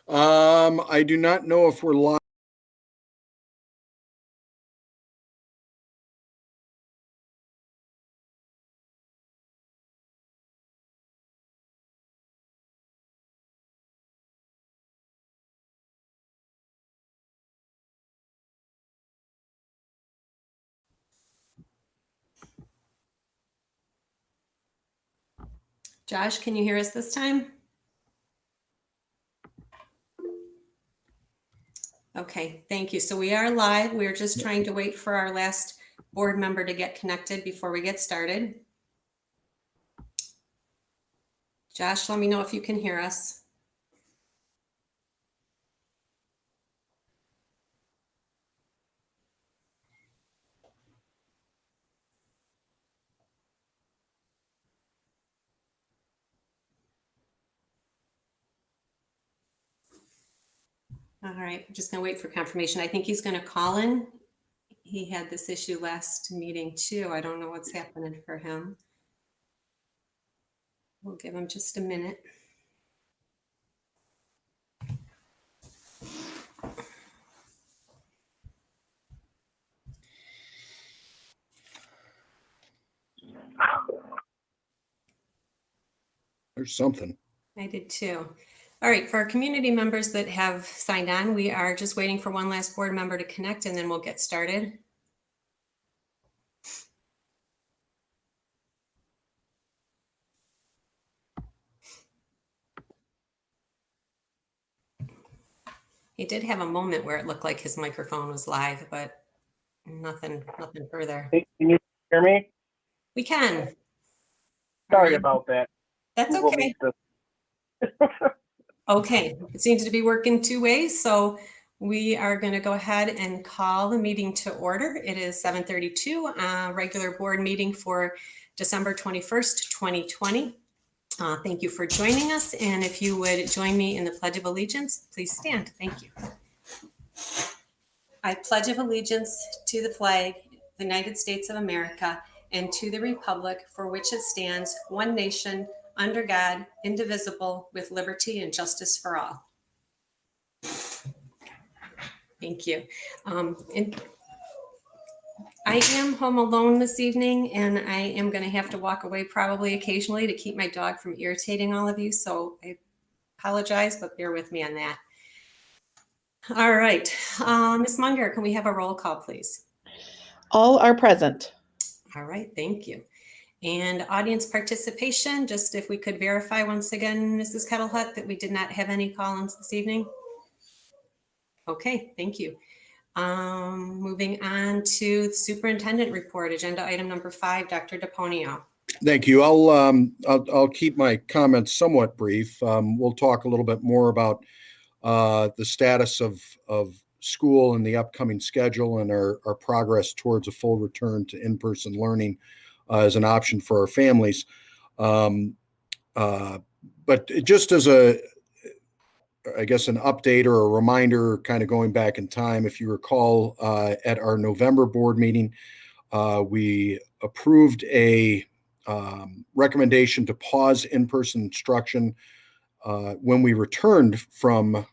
I do not know if we're live. Josh, can you hear us this time? Okay, thank you. So we are live. We're just trying to wait for our last board member to get connected before we get started. Josh, let me know if you can hear us. All right, I'm just going to wait for confirmation. I think he's going to call in. He had this issue last meeting too. I don't know what's happening for him. We'll give him just a minute. There's something. I did too. All right, for our community members that have signed on, we are just waiting for one last board member to connect and then we'll get started. He did have a moment where it looked like his microphone was live, but nothing further. Hey, can you hear me? We can. Sorry about that. That's Google okay. Meet Okay, it seems to be working two ways, so we are going to go ahead and call the meeting to order. It is 7:32, regular board meeting for December 21st, 2020. Thank you for joining us, and if you would join me in the Pledge of Allegiance, please stand. Thank you. I pledge of allegiance to the flag, the United States of America, and to the republic for which it stands, one nation, under God, indivisible, with liberty and justice for all. Thank you. And I am home alone this evening, and I am going to have to walk away probably occasionally to keep my dog from irritating all of you. So I apologize, but bear with me on that. All right. Ms. Munger, can we have a roll call, please? All are present. All right. Thank you. And audience participation, just if we could verify once again, Mrs. Kettlehut, that we did not have any call-ins this evening. Okay. Thank you. Moving on to the superintendent report, agenda item number 5, Dr. DePonio. Thank you. I'll keep my comments somewhat brief. We'll talk a little bit more about the status of school and the upcoming schedule and our progress towards a full return to in-person learning as an option for our families. But just as I guess an update or a reminder, kind of going back in time, if you recall, at our November board meeting, we approved a recommendation to pause in-person instruction when we returned from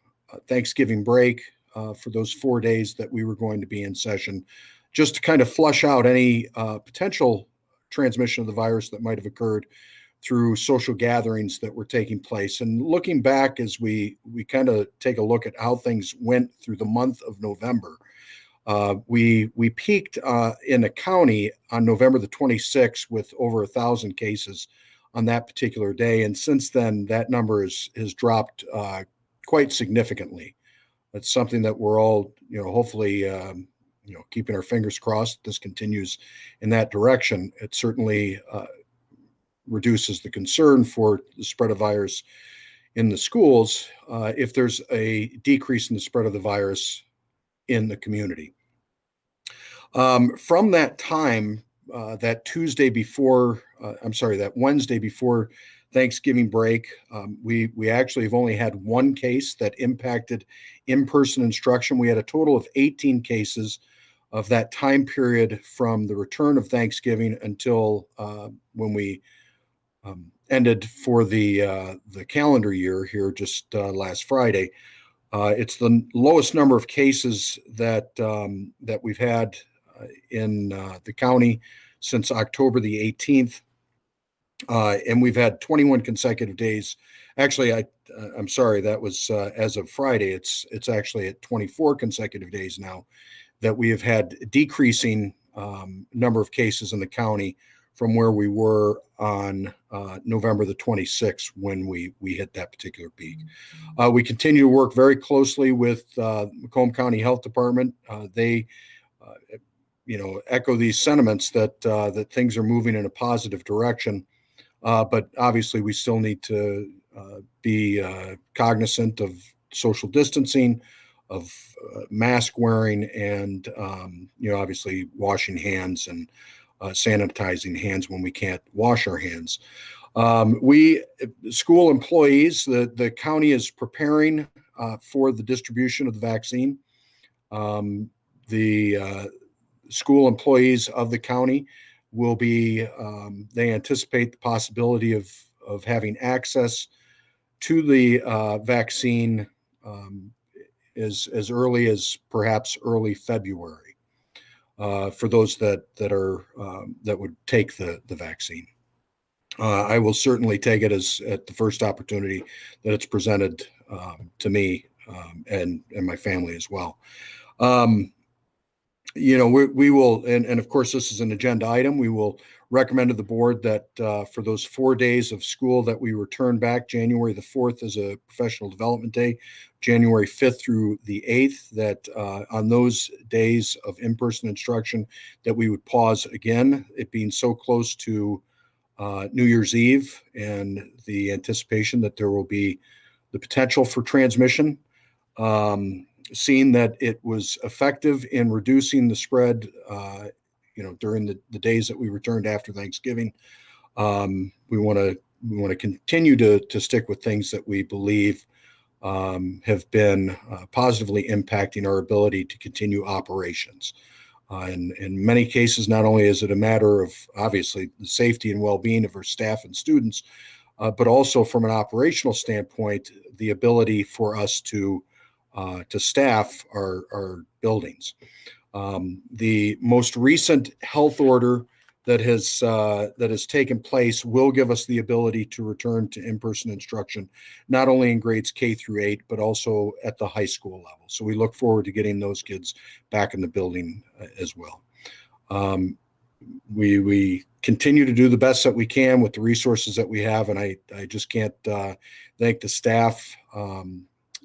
Thanksgiving break for those 4 days that we were going to be in session, just to kind of flush out any potential transmission of the virus that might have occurred through social gatherings that were taking place. And looking back as we kind of take a look at how things went through the month of November, we peaked in the county on November the 26th with over 1,000 cases on that particular day. And since then, that number has dropped quite significantly. That's something that we're all, hopefully, keeping our fingers crossed this continues in that direction. It certainly reduces the concern for the spread of virus in the schools if there's a decrease in the spread of the virus in the community. From that time, that Wednesday before Thanksgiving break, we actually have only had one case that impacted in-person instruction. We had a total of 18 cases of that time period from the return of Thanksgiving until when we ended for the calendar year here just last Friday. It's the lowest number of cases that we've had in the county since October the 18th. And we've had 21 consecutive days. Actually, I'm sorry, that was as of Friday. It's actually at 24 consecutive days now that we have had decreasing number of cases in the county from where we were on November the 26th when we hit that particular peak. We continue to work very closely with Macomb County Health Department. They echo these sentiments that things are moving in a positive direction. But obviously, we still need to be cognizant of social distancing, of mask wearing, and obviously washing hands and sanitizing hands when we can't wash our hands. School employees, the county is preparing for the distribution of the vaccine. The school employees of the county will be, they anticipate the possibility of having access to the vaccine as early as perhaps early February for those that would take the vaccine. I will certainly take it as at the first opportunity that it's presented to me and my family as well. We will, and of course, this is an agenda item. We will recommend to the board that for those 4 days of school that we return back, January the 4th is a professional development day, January 5th through the 8th, that on those days of in-person instruction, that we would pause again, it being so close to New Year's Eve and the anticipation that there will be the potential for transmission. Seeing that it was effective in reducing the spread, during the days that we returned after Thanksgiving, we want to continue to stick with things that we believe have been positively impacting our ability to continue operations. In many cases, not only is it a matter of obviously the safety and well-being of our staff and students, but also from an operational standpoint, the ability for us to staff our buildings. The most recent health order that has taken place will give us the ability to return to in-person instruction, not only in grades K through 8, but also at the high school level. So we look forward to getting those kids back in the building as well. We continue to do the best that we can with the resources that we have, and I just can't thank the staff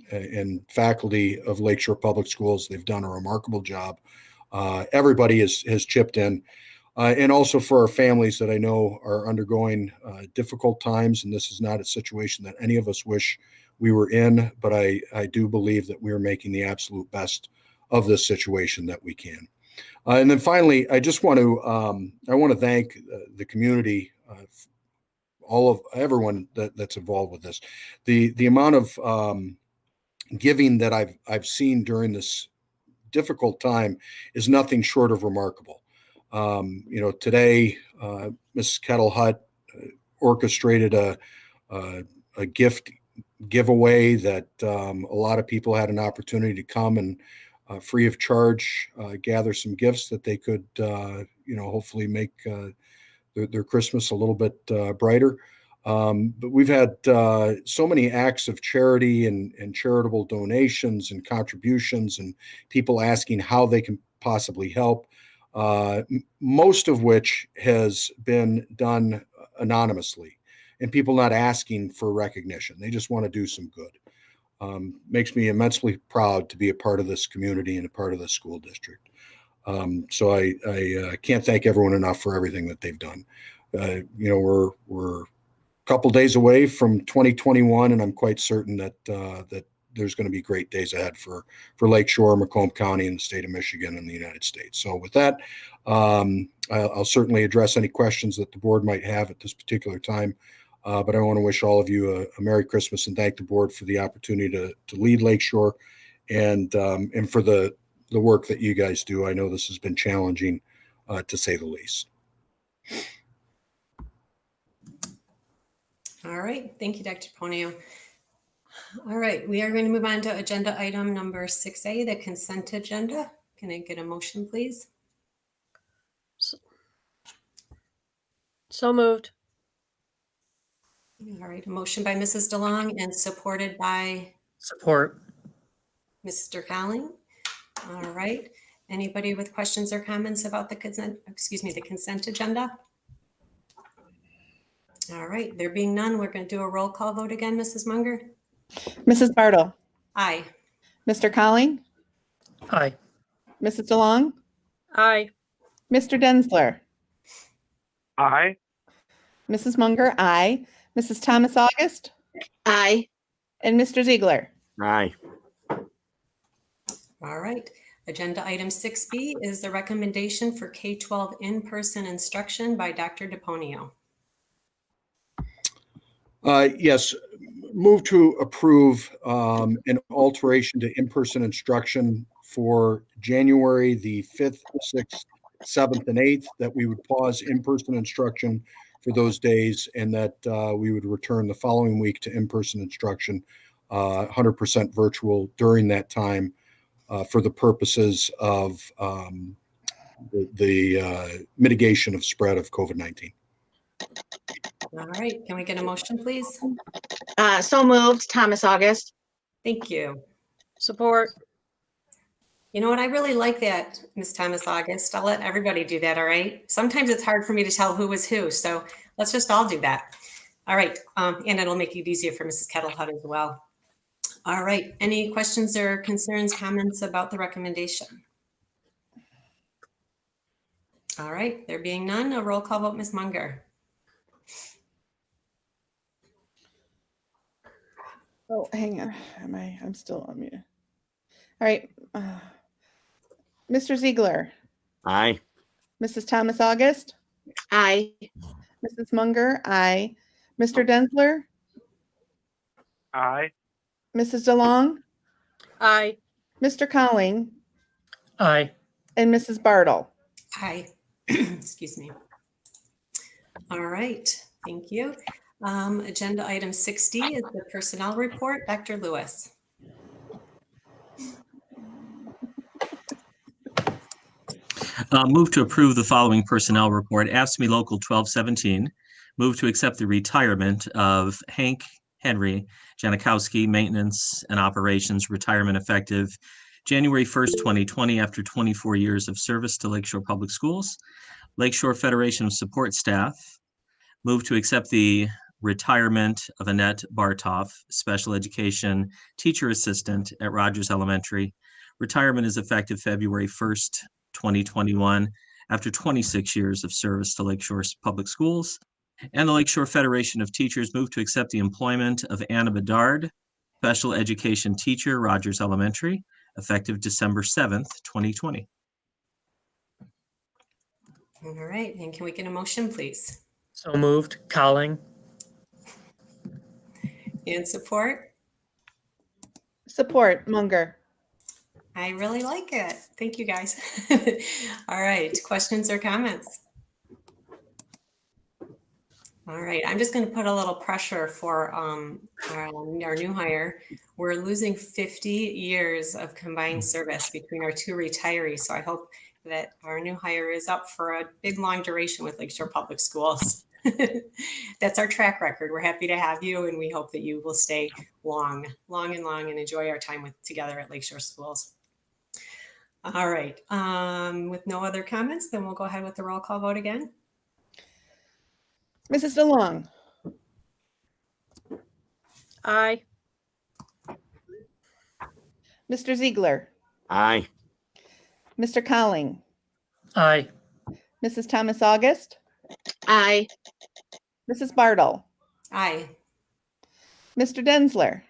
and faculty of Lakeshore Public Schools. They've done a remarkable job. Everybody has chipped in. And also for our families that I know are undergoing difficult times, and this is not a situation that any of us wish we were in, but I do believe that we are making the absolute best of this situation that we can. And then finally, I just want to thank the community, everyone that's involved with this. The amount of giving that I've seen during this difficult time is nothing short of remarkable. Today, Mrs. Kettle Hutt orchestrated a gift giveaway that a lot of people had an opportunity to come and free of charge gather some gifts that they could hopefully make their Christmas a little bit brighter. But we've had so many acts of charity and charitable donations and contributions and people asking how they can possibly help. Most of which has been done anonymously and people not asking for recognition. They just want to do some good. Makes me immensely proud to be a part of this community and a part of the school district. So I can't thank everyone enough for everything that they've done. We're a couple days away from 2021, and I'm quite certain that there's going to be great days ahead for Lakeshore, Macomb County, and the state of Michigan and the United States. So with that, I'll certainly address any questions that the board might have at this particular time. But I want to wish all of you a Merry Christmas and thank the board for the opportunity to lead Lakeshore and for the work that you guys do. I know this has been challenging, to say the least. All right. Thank you, Dr. Ponio. All right, we are going to move on to agenda item number 6A, the consent agenda. Can I get a motion, please? So moved. All right, a motion by Mrs. DeLong and supported by Support. Mr. Colling. All right, anybody with questions or comments about the consent agenda? All right, there being none, we're going to do a roll call vote again. Mrs. Munger? Mrs. Bartle, Aye. Mr. Colling, Aye. Mrs. DeLong, Aye. Mr. Densler, Aye. Mrs. Munger, aye. Mrs. Thomas August, Aye. and Mr. Ziegler. Aye. All right. Agenda item 6B is the recommendation for K-12 in-person instruction by Dr. DePonio. Yes, move to approve an alteration to in-person instruction for January the 5th, 6th, 7th, and 8th, that we would pause in-person instruction for those days and that we would return the following week to in-person instruction, 100% virtual during that time for the purposes of the mitigation of spread of COVID-19. All right. Can we get a motion, please? So moved, Thomas August. Thank you. Support. You know what? I really like that, Ms. Thomas August. I'll let everybody do that, all right? Sometimes it's hard for me to tell who was who, so let's just all do that. All right, and it'll make it easier for Mrs. Kettlehut as well. All right, any questions or concerns, comments about the recommendation? All right, there being none, a roll call vote, Ms. Munger. Oh, hang on. I'm still on mute. All right. Mr. Ziegler, Aye. Mrs. Thomas August, Aye. Mrs. Munger, aye. Mr. Densler, Aye. Mrs. DeLong, Aye. Mr. Colling, Aye. and Mrs. Bartle. Aye. Excuse me. All right, thank you. Agenda item 60 is the personnel report. Dr. Lewis. Move to approve the following personnel report. AFSCME Local 1217. Move to accept the retirement of Hank Henry Janikowski, Maintenance and Operations, retirement effective January 1st, 2020, after 24 years of service to Lakeshore Public Schools. Lakeshore Federation of Support Staff. Move to accept the retirement of Annette Bartoff, Special Education Teacher Assistant at Rogers Elementary. Retirement is effective February 1st, 2021, after 26 years of service to Lakeshore Public Schools. And the Lakeshore Federation of Teachers move to accept the employment of Anna Bedard, Special Education Teacher, Rogers Elementary, effective December 7th, 2020. All right, and can we get a motion, please? So moved. Colling. And support? Support, Munger. I really like it. Thank you, guys. All right, questions or comments? All right, I'm just going to put a little pressure for our new hire. We're losing 50 years of combined service between our two retirees. So I hope that our new hire is up for a big, long duration with Lakeshore Public Schools. That's our track record. We're happy to have you, and we hope that you will stay long and enjoy our time together at Lakeshore Schools. All right, with no other comments, then we'll go ahead with the roll call vote again. Mrs. DeLong, Aye. Mr. Ziegler, Aye. Mr. Colling, Aye. Mrs. Thomas August, Aye. Mrs. Bartle, Aye. Mr. Densler,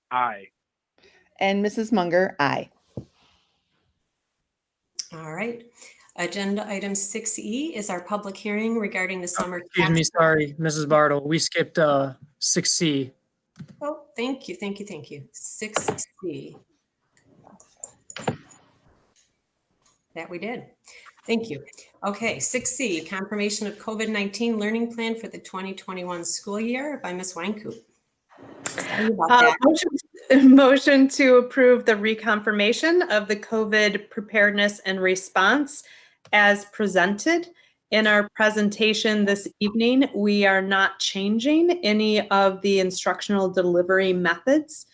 Aye. and Mrs. Munger, aye. All right. Agenda item 6E is our public hearing regarding the summer. Excuse me, sorry, Mrs. Bartle. We skipped 6C. Oh, thank you. 6C. That we did. Thank you. Okay, 6C, confirmation of COVID-19 learning plan for the 2021 school year by Ms. Weinkoop. Sorry about that. Motion to approve the reconfirmation of the COVID preparedness and response as presented. In our presentation this evening, we are not changing any of the instructional delivery methods.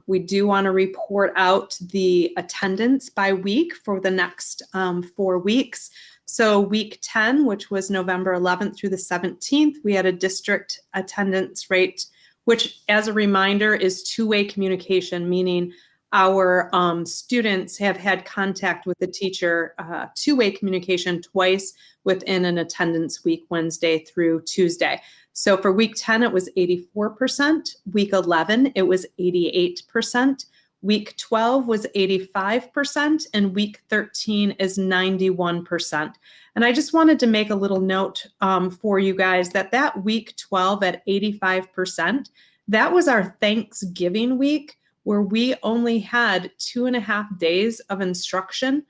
We do want to report out the attendance by week for the next 4 weeks. So week 10, which was November 11th through the 17th, we had a district attendance rate, which, as a reminder, is two-way communication, meaning our students have had contact with the teacher, two-way communication twice within an attendance week, Wednesday through Tuesday. So for week 10, it was 84%. Week 11, it was 88%. Week 12 was 85%, and week 13 is 91%. And I just wanted to make a little note for you guys that week 12 at 85%, that was our Thanksgiving week, where we only had 2.5 days of instruction,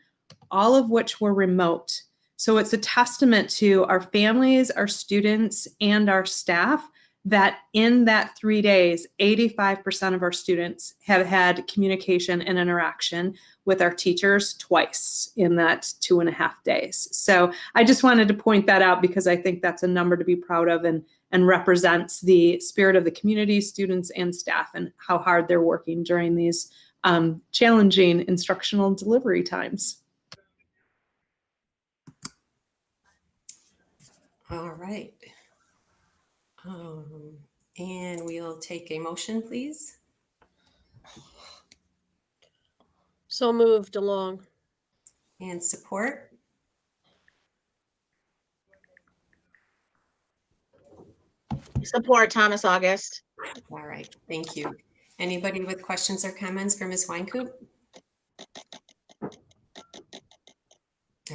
all of which were remote. So it's a testament to our families, our students, and our staff that in that 3 days, 85% of our students have had communication and interaction with our teachers twice in that 2.5 days. So I just wanted to point that out because I think that's a number to be proud of and represents the spirit of the community, students, and staff, and how hard they're working during these challenging instructional delivery times. All right. And we'll take a motion, please. So moved along. And support. Support Thomas August. All right, thank you. Anybody with questions or comments for Ms. Weincoop?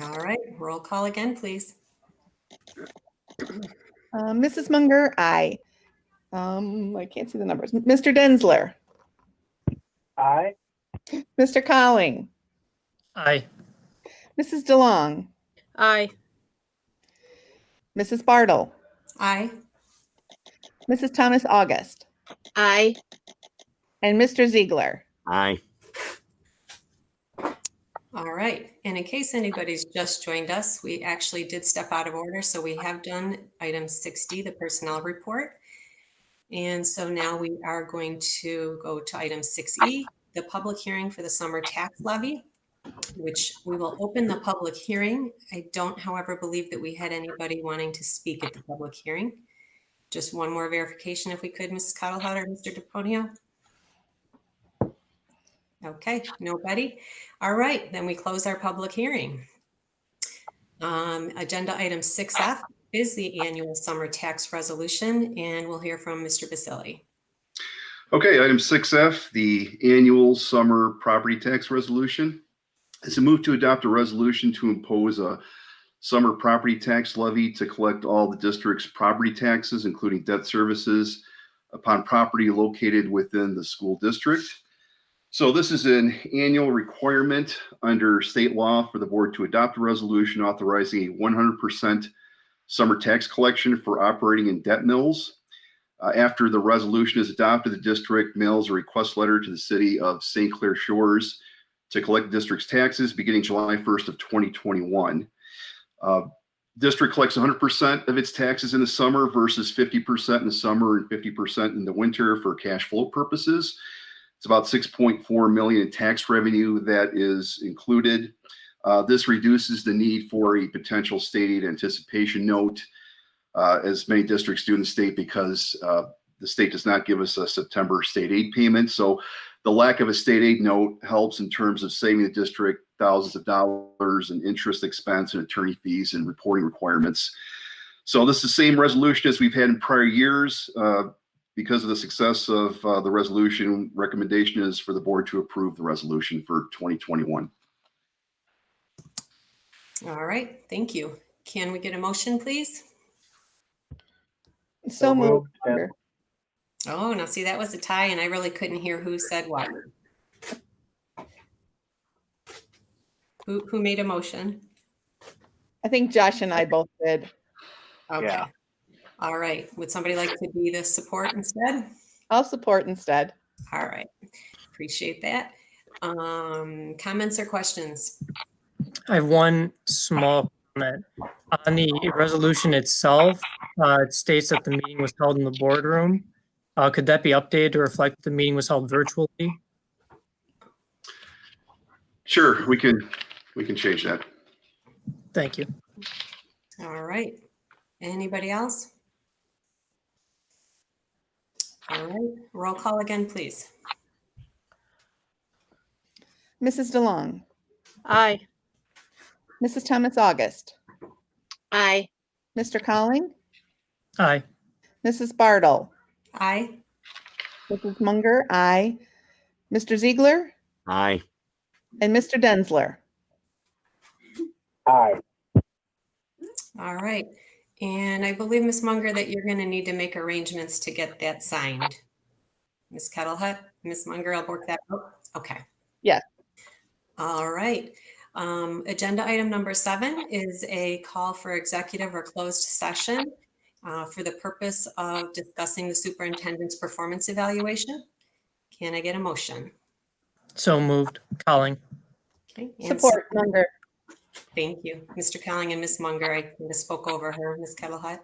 All right, roll call again, please. Mrs. Munger, aye. I can't see the numbers. Mr. Densler, Aye. Mr. Colling, Aye. Mrs. DeLong, Aye. Mrs. Bartle, Aye. Mrs. Thomas August, Aye. and Mr. Ziegler. Aye. All right, and in case anybody's just joined us, we actually did step out of order, so we have done item 60, the personnel report. And so now we are going to go to item 6E, the public hearing for the summer tax levy, which we will open the public hearing. I don't, however, believe that we had anybody wanting to speak at the public hearing. Just one more verification if we could, Mrs. Cottlehout or Mr. DePonio. Okay, nobody. All right, then we close our public hearing. Agenda item 6F is the annual summer tax resolution, and we'll hear from Mr. Basili. Okay, item 6F, the annual summer property tax resolution. It's a move to adopt a resolution to impose a summer property tax levy to collect all the district's property taxes, including debt services, upon property located within the school district. So this is an annual requirement under state law for the board to adopt a resolution authorizing a 100% summer tax collection for operating in debt mills. After the resolution is adopted, the district mails a request letter to the city of St. Clair Shores to collect the district's taxes beginning July 1st of 2021. District collects 100% of its taxes in the summer versus 50% in the summer and 50% in the winter for cash flow purposes. It's about $6.4 million in tax revenue that is included. This reduces the need for a potential state aid anticipation note, as many districts do in the state, because the state does not give us a September state aid payment. So the lack of a state aid note helps in terms of saving the district thousands of dollars in interest expense and attorney fees and reporting requirements. So this is the same resolution as we've had in prior years. Because of the success of the resolution, recommendation is for the board to approve the resolution for 2021. All right, thank you. Can we get a motion, please? So moved. Munger. Oh, now see, that was a tie, and I really couldn't hear who said what. Who made a motion? I think Josh and I both did. Okay. Yeah. All right. Would somebody like to be the support instead? I'll support instead. All right. Appreciate that. Comments or questions? I have one small comment. On the resolution itself, it states that the meeting was held in the boardroom. Could that be updated to reflect the meeting was held virtually? Sure, we can change that. Thank you. All right. Anybody else? All right. Roll call again, please. Mrs. DeLong, Aye. Mrs. Thomas August, Aye. Mr. Colling, Aye. Mrs. Bartle, Aye. Mrs. Munger, aye. Mr. Ziegler, Aye. and Mr. Densler. Aye. All right. And I believe, Ms. Munger, that you're going to need to make arrangements to get that signed. Ms. Kettlehut, Ms. Munger, I'll work that out. Okay. Yes. All right. Agenda item number 7 is a call for executive or closed session for the purpose of discussing the superintendent's performance evaluation. Can I get a motion? So moved. Colling. Okay. and Support Munger. Thank you. Mr. Colling and Ms. Munger, I misspoke over her, Ms. Kettlehut.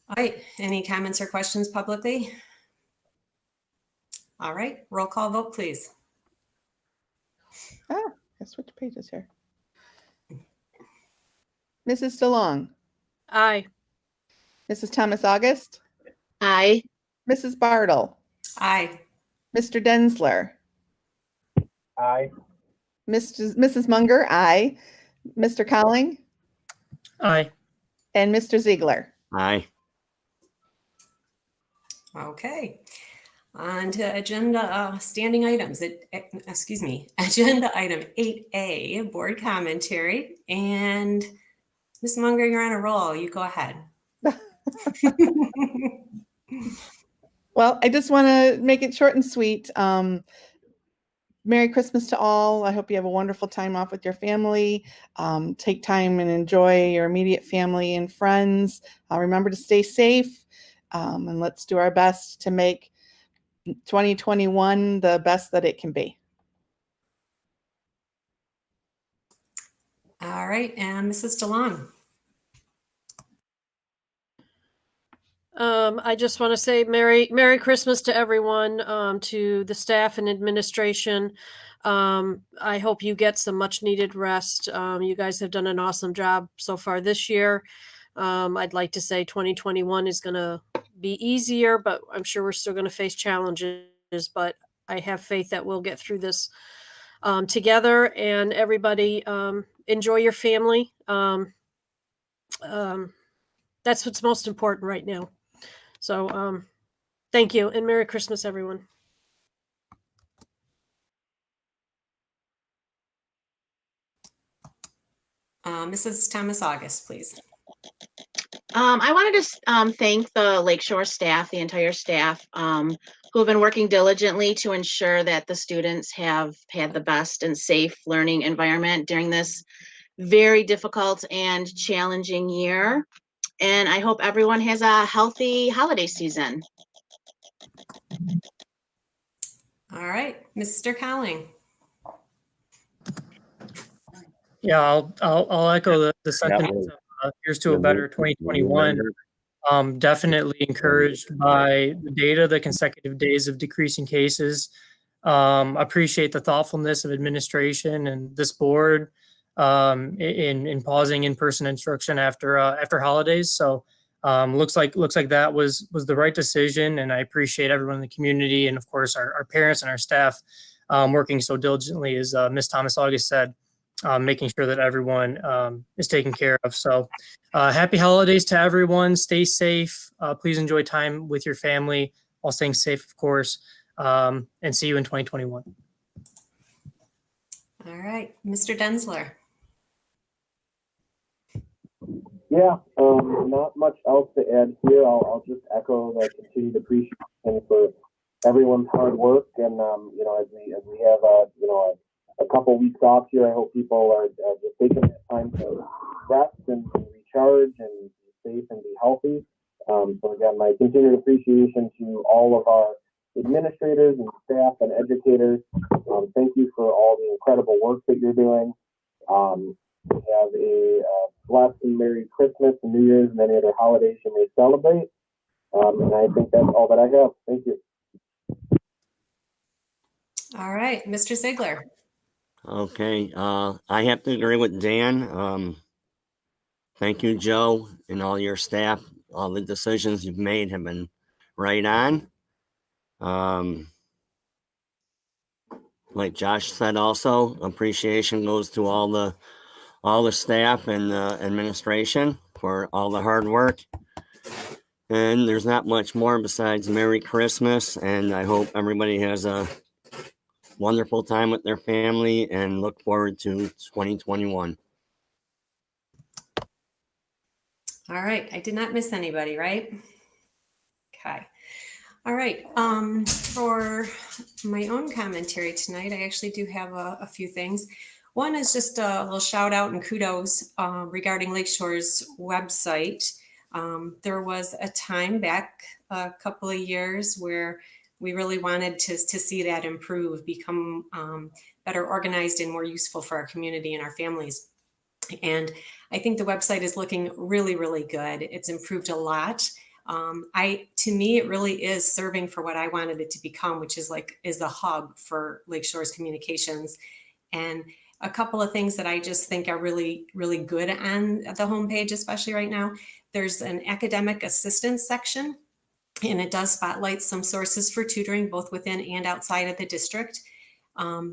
All right, any comments or questions publicly? All right, roll call vote, please. I switch pages here. Mrs. DeLong, Aye. Mrs. Thomas August, Aye. Mrs. Bartle, Aye. Mr. Densler, Aye. Mrs. Munger, aye. Mr. Colling, Aye. and Mr. Ziegler. Aye. Okay. On to agenda standing items. Excuse me. Agenda item 8A, board commentary. And Ms. Munger, you're on a roll. You go ahead. Well, I just want to make it short and sweet. Merry Christmas to all. I hope you have a wonderful time off with your family. Take time and enjoy your immediate family and friends. Remember to stay safe, and let's do our best to make 2021 the best that it can be. All right. And Mrs. DeLong. I just want to say Merry Christmas to everyone, to the staff and administration. I hope you get some much needed rest. You guys have done an awesome job so far this year. I'd like to say 2021 is going to be easier, but I'm sure we're still going to face challenges, but I have faith that we'll get through this together. And everybody, enjoy your family. That's what's most important right now. So thank you, and Merry Christmas, everyone. Mrs. Thomas August, please. I wanted to thank the Lakeshore staff, the entire staff, who have been working diligently to ensure that the students have had the best and safe learning environment during this very difficult and challenging year. And I hope everyone has a healthy holiday season. All right, Mr. Colling. Yeah, I'll echo the sentiments of here's to a better 2021. Definitely encouraged by the data, the consecutive days of decreasing cases. Appreciate the thoughtfulness of administration and this board in pausing in-person instruction after holidays. So looks like that was the right decision, and I appreciate everyone in the community and of course our parents and our staff working so diligently, as Ms. Thomas August said, making sure that everyone is taken care of. So happy holidays to everyone. Stay safe. Please enjoy time with your family while staying safe, of course, and see you in 2021. All right, Mr. Densler. Yeah, not much else to add here. I'll just echo the continued appreciation for everyone's hard work, and as we have a couple weeks off here, I hope people are just taking that time to rest and recharge and be safe and be healthy. So again, my continued appreciation to all of our administrators and staff and educators. Thank you for all the incredible work that you're doing. We have a blessed and Merry Christmas and New Year's and any other holidays you may celebrate. And I think that's all that I have. Thank you. All right, Mr. Ziegler. Okay, I have to agree with Dan. Thank you, Joe, and all your staff. All the decisions you've made have been right on. Like Josh said, also appreciation goes to all the staff and the administration for all the hard work. And there's not much more besides Merry Christmas, and I hope everybody has a wonderful time with their family and look forward to 2021. All right, I did not miss anybody, right? Okay. All right, for my own commentary tonight, I actually do have a few things. One is just a little shout out and kudos regarding Lakeshore's website. There was a time back a couple of years where we really wanted to see that improve, become better organized and more useful for our community and our families. And I think the website is looking really, really good. It's improved a lot. To me, it really is serving for what I wanted it to become, which is a hub for Lakeshore's communications. And a couple of things that I just think are really, really good on the homepage, especially right now. There's an academic assistance section, and it does spotlight some sources for tutoring, both within and outside of the district.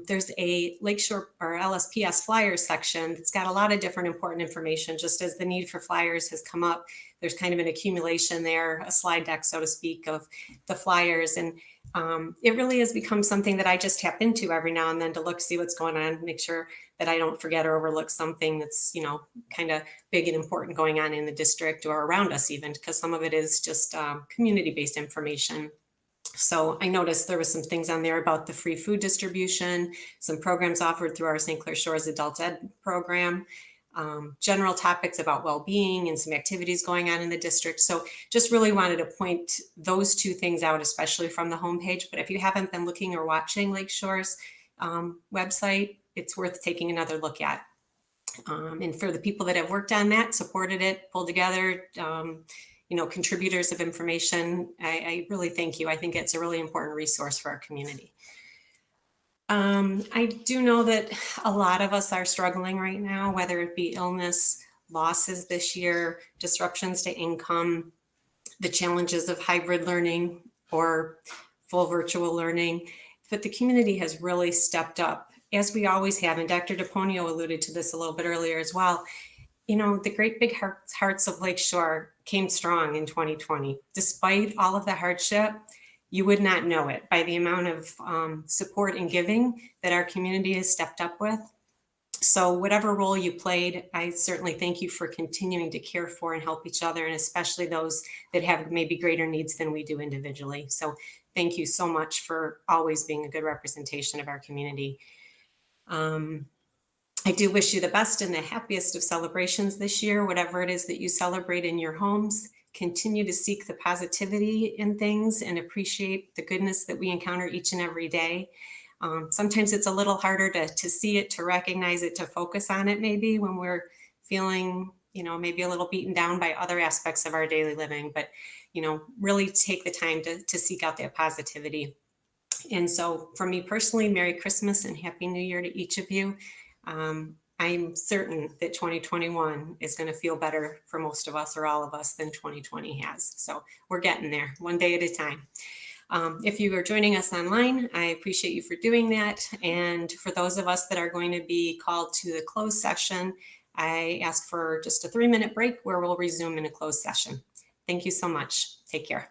There's a Lakeshore or LSPS flyers section that's got a lot of different important information. Just as the need for flyers has come up, there's kind of an accumulation there, a slide deck, so to speak, of the flyers. And it really has become something that I just tap into every now and then to look, see what's going on, make sure that I don't forget or overlook something that's, kind of big and important going on in the district or around us even, because some of it is just community-based information. So I noticed there was some things on there about the free food distribution, some programs offered through our St. Clair Shores Adult Ed program, general topics about well-being and some activities going on in the district. So just really wanted to point those two things out, especially from the homepage. But if you haven't been looking or watching Lakeshore's website, it's worth taking another look at. And for the people that have worked on that, supported it, pulled together, contributors of information, I really thank you. I think it's a really important resource for our community. I do know that a lot of us are struggling right now, whether it be illness, losses this year, disruptions to income, the challenges of hybrid learning or full virtual learning. But the community has really stepped up, as we always have. And Dr. DePonio alluded to this a little bit earlier as well. The great big hearts of Lakeshore came strong in 2020. Despite all of the hardship, you would not know it by the amount of support and giving that our community has stepped up with. So whatever role you played, I certainly thank you for continuing to care for and help each other, and especially those that have maybe greater needs than we do individually. So thank you so much for always being a good representation of our community. I do wish you the best and the happiest of celebrations this year, whatever it is that you celebrate in your homes. Continue to seek the positivity in things and appreciate the goodness that we encounter each and every day. Sometimes it's a little harder to see it, to recognize it, to focus on it maybe when we're feeling, maybe a little beaten down by other aspects of our daily living, but, really take the time to seek out that positivity. And so for me personally, Merry Christmas and Happy New Year to each of you. I'm certain that 2021 is going to feel better for most of us or all of us than 2020 has. So we're getting there one day at a time. If you are joining us online, I appreciate you for doing that. And for those of us that are going to be called to the closed session, I ask for just a 3-minute break where we'll resume in a closed session. Thank you so much. Take care.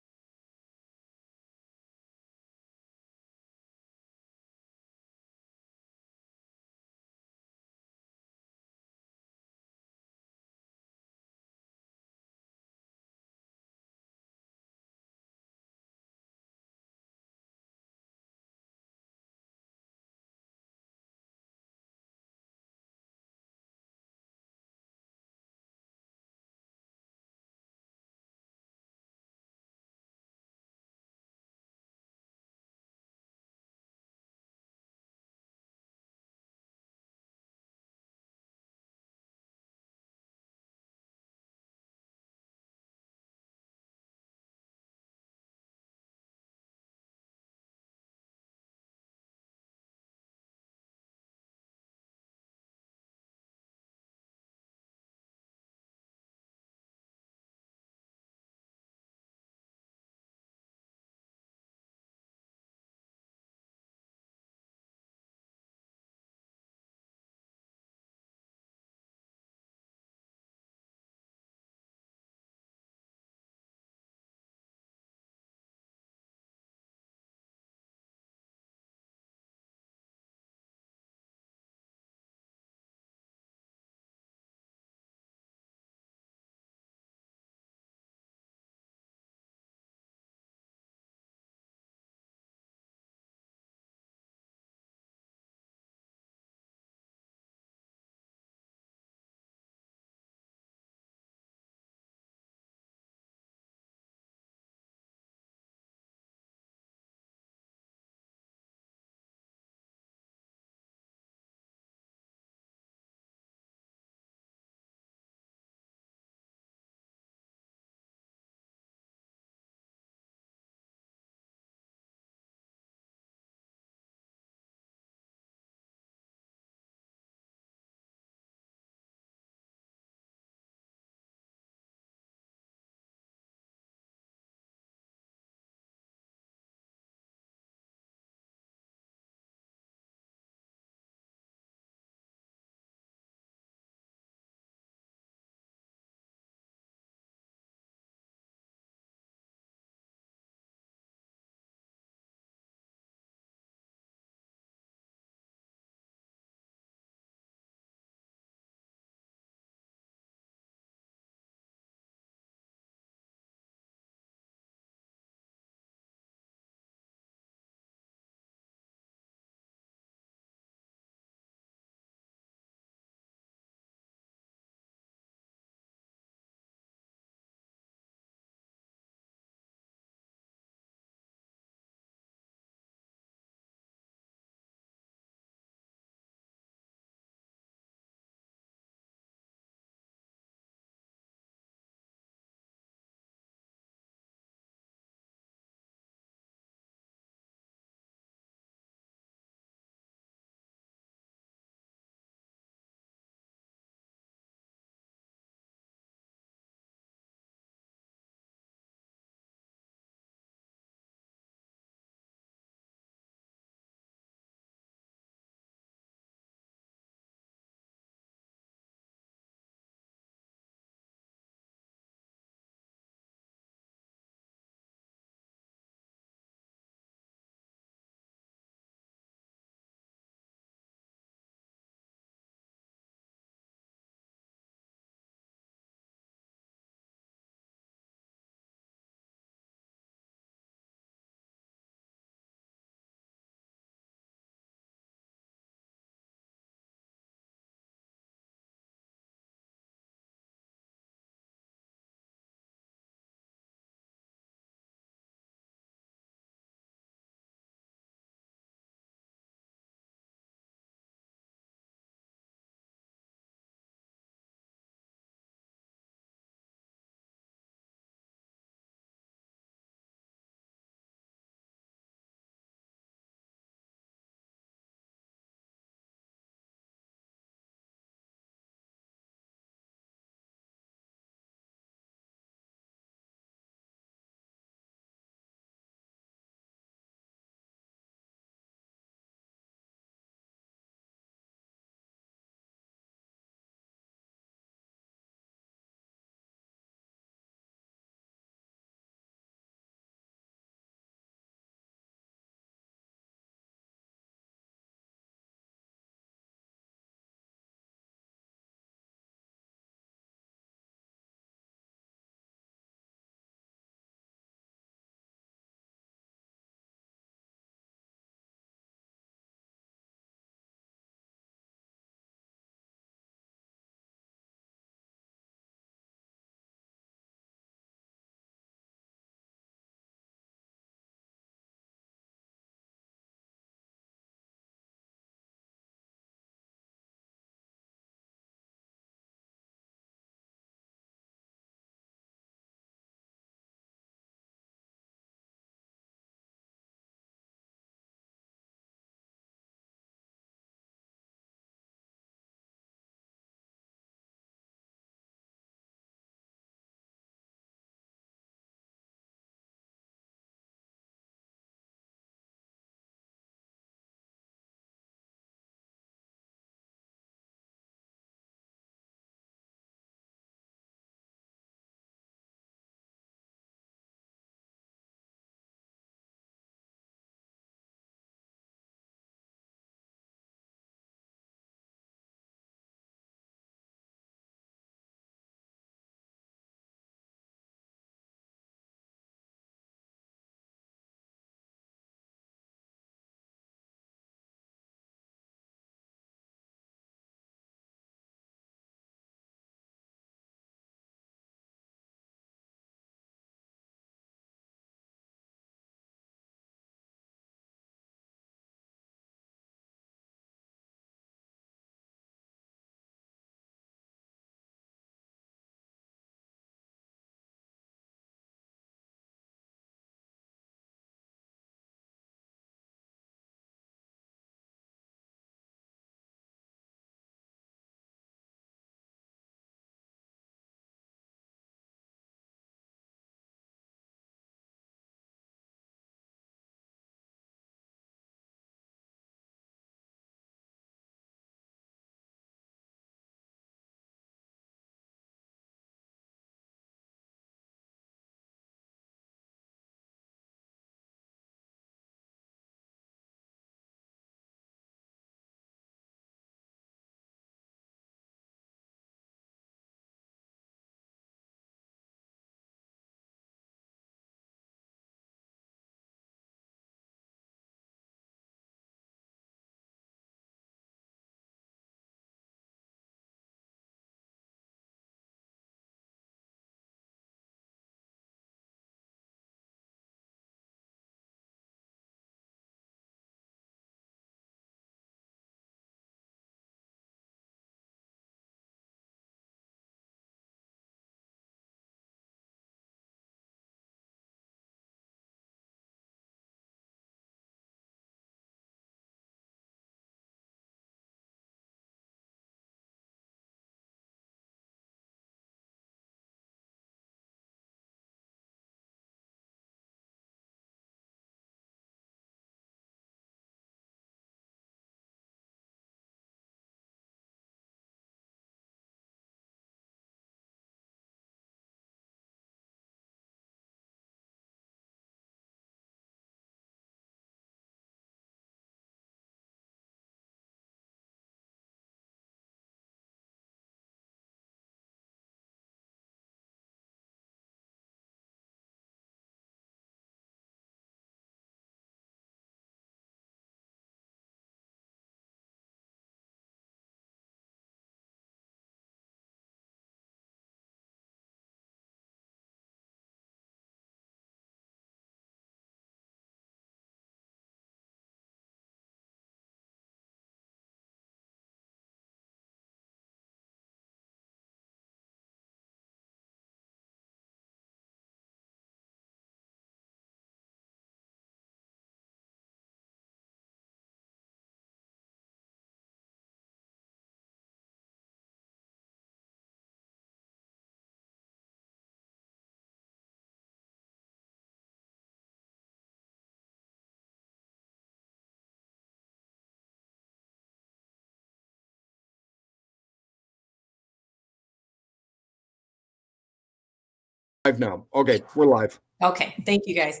Live now. Okay, we're live. Okay, thank you guys.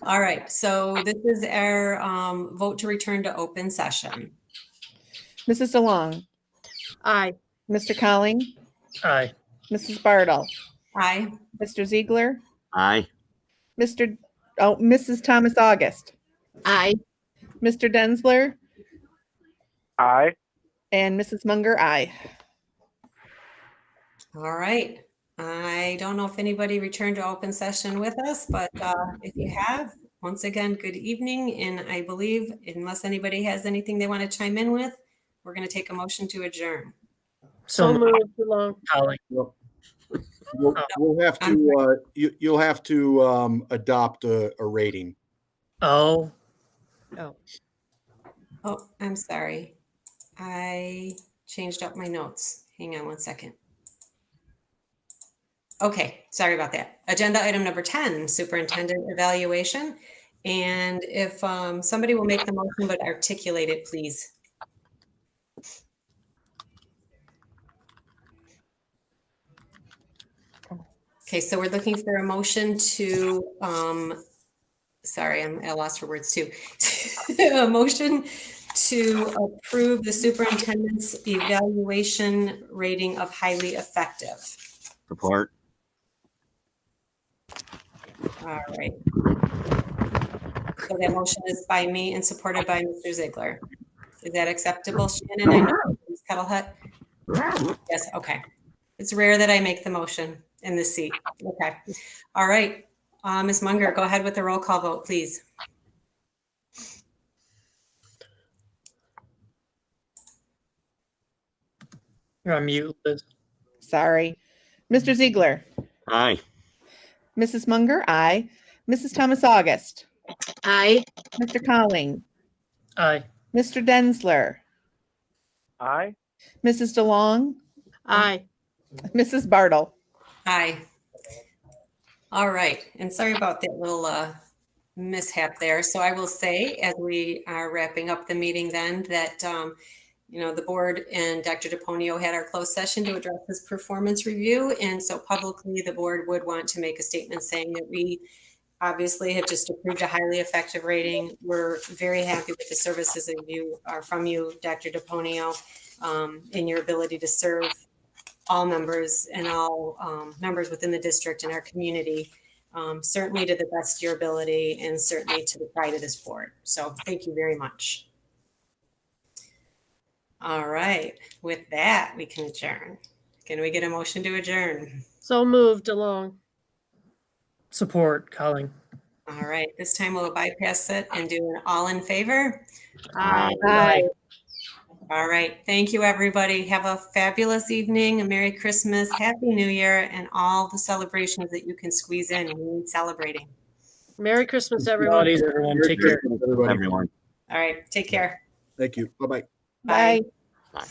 All right, so this is our vote to return to open session. Mrs. DeLong, Aye. Mr. Colling, Aye. Mrs. Bartle, Aye. Mr. Ziegler, Aye. Mrs. Thomas August, Aye. Mr. Densler, Aye. and Mrs. Munger, aye. All right. I don't know if anybody returned to open session with us, but if you have, once again, good evening. And I believe, unless anybody has anything they want to chime in with, we're going to take a motion to adjourn. So So moved, DeLong. Colling. We'll have to, you'll have to adopt a rating. Oh, Oh, I'm sorry. I changed up my notes. Hang on one second. Okay, sorry about that. Agenda item number 10, superintendent evaluation. And if somebody will make the motion but articulate it, please. Okay, so we're looking for a motion to, sorry, I'm at a loss for words too. A motion to approve the superintendent's evaluation rating of highly effective. Support. All right. So that motion is by me and supported by Mr. Ziegler. Is that acceptable, Shannon? I know, Ms. Kettlehut? Yes, okay. It's rare that I make the motion in this seat. Okay. All right. Ms. Munger, go ahead with the roll call vote, please. you're on mute, Liz. Sorry. Mr. Ziegler, Aye. Mrs. Munger, aye. Mrs. Thomas August, Aye. Mr. Colling, Aye. Mr. Densler, Aye. Mrs. DeLong, Aye. Mrs. Bartle. Aye. All right. And sorry about that little mishap there. So I will say, as we are wrapping up the meeting then, that the board and Dr. DePonio had our closed session to address this performance review. And so publicly, the board would want to make a statement saying that we obviously have just approved a highly effective rating. We're very happy with the services from you, Dr. DePonio, in your ability to serve all members and all members within the district and our community, certainly to the best of your ability and certainly to the pride of this board. So thank you very much. All right, with that, we can adjourn. Can we get a motion to adjourn? So moved, DeLong. Support, Colling. All right, this time we'll bypass it and do an all in favor. Aye. All right, thank you, everybody. Have a fabulous evening, a Merry Christmas, Happy New Year, and all the celebrations that you can squeeze in and need celebrating. Merry Christmas, everyone. Holidays, everyone. Take care. Everybody. Everyone. All right, take care. Thank you. Bye-bye. Bye. Bye. Bye.